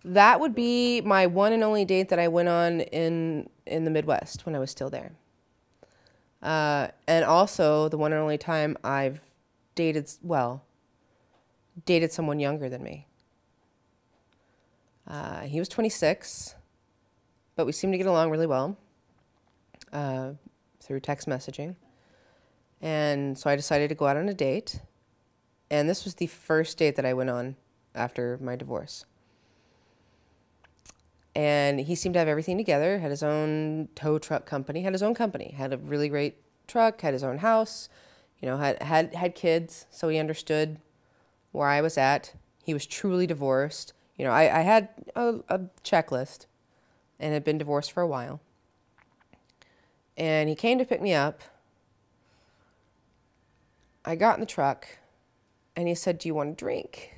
That would be my one and only date that I went on in the Midwest when I was still there. And also the one and only time I've dated, well, dated someone younger than me. He was 26, but we seemed to get along really well through text messaging. And so I decided to go out on a date. And this was the first date that I went on after my divorce. And he seemed to have everything together, had his own tow truck company, had his own company, had a really great truck, had his own house, you know, had kids, so he understood where I was at. He was truly divorced. You know, I had a checklist and had been divorced for a while. And he came to pick me up. I got in the truck and he said, "Do you want a drink?"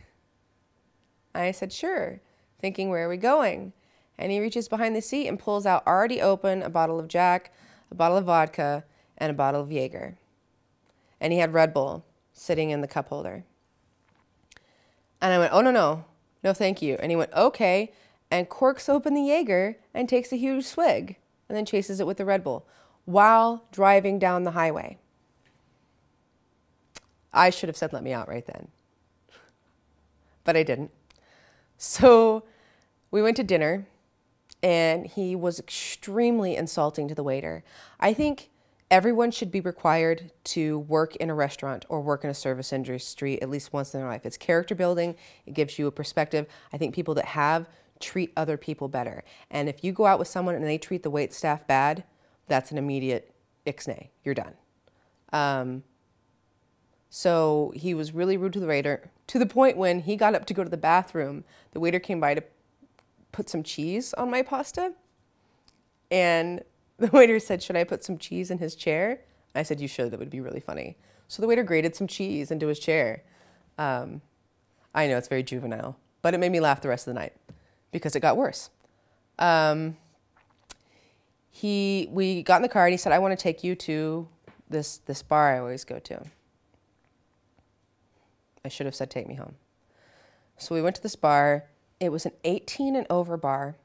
I said, "Sure," thinking, where are we going? And he reaches behind the seat and pulls out already open a bottle of Jack, a bottle of vodka, and a bottle of Jaeger. And he had Red Bull sitting in the cup holder. And I went, "Oh, no, no. No, thank you." And he went, "Okay," and corks open the Jaeger and takes a huge swig and then chases it with the Red Bull while driving down the highway. I should have said, "Let me out," right then. But I didn't. So we went to dinner. And he was extremely insulting to the waiter. I think everyone should be required to work in a restaurant or work in a service industry at least once in their life. It's character building. It gives you a perspective. I think people that have treat other people better. And if you go out with someone and they treat the wait staff bad, that's an immediate ixnay. You're done. So he was really rude to the waiter to the point when he got up to go to the bathroom, the waiter came by to put some cheese on my pasta. And the waiter said, "Should I put some cheese in his chair?" I said, "You should. That would be really funny." So the waiter grated some cheese into his chair. I know it's very juvenile, but it made me laugh the rest of the night because it got worse. We got in the car and he said, "I want to take you to this bar I always go to." I should have said, "Take me home." So we went to this bar. It was an 18 and over bar,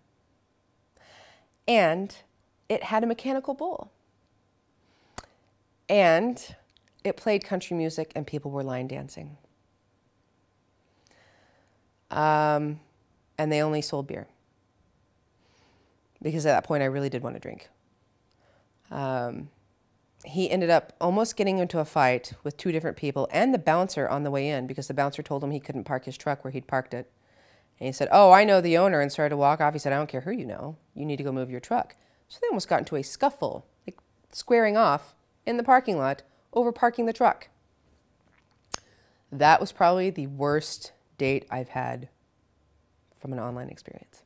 and it had a mechanical bull, and it played country music, and people were line dancing. And they only sold beer, because at that point I really did want to drink. He ended up almost getting into a fight with two different people and the bouncer on the way in, because the bouncer told him he couldn't park his truck where he'd parked it. And he said, "Oh, I know the owner," and started to walk off. He said, "I don't care who you know. You need to go move your truck." So they almost got into a scuffle, like squaring off in the parking lot over parking the truck. That was probably the worst date I've had from an online experience.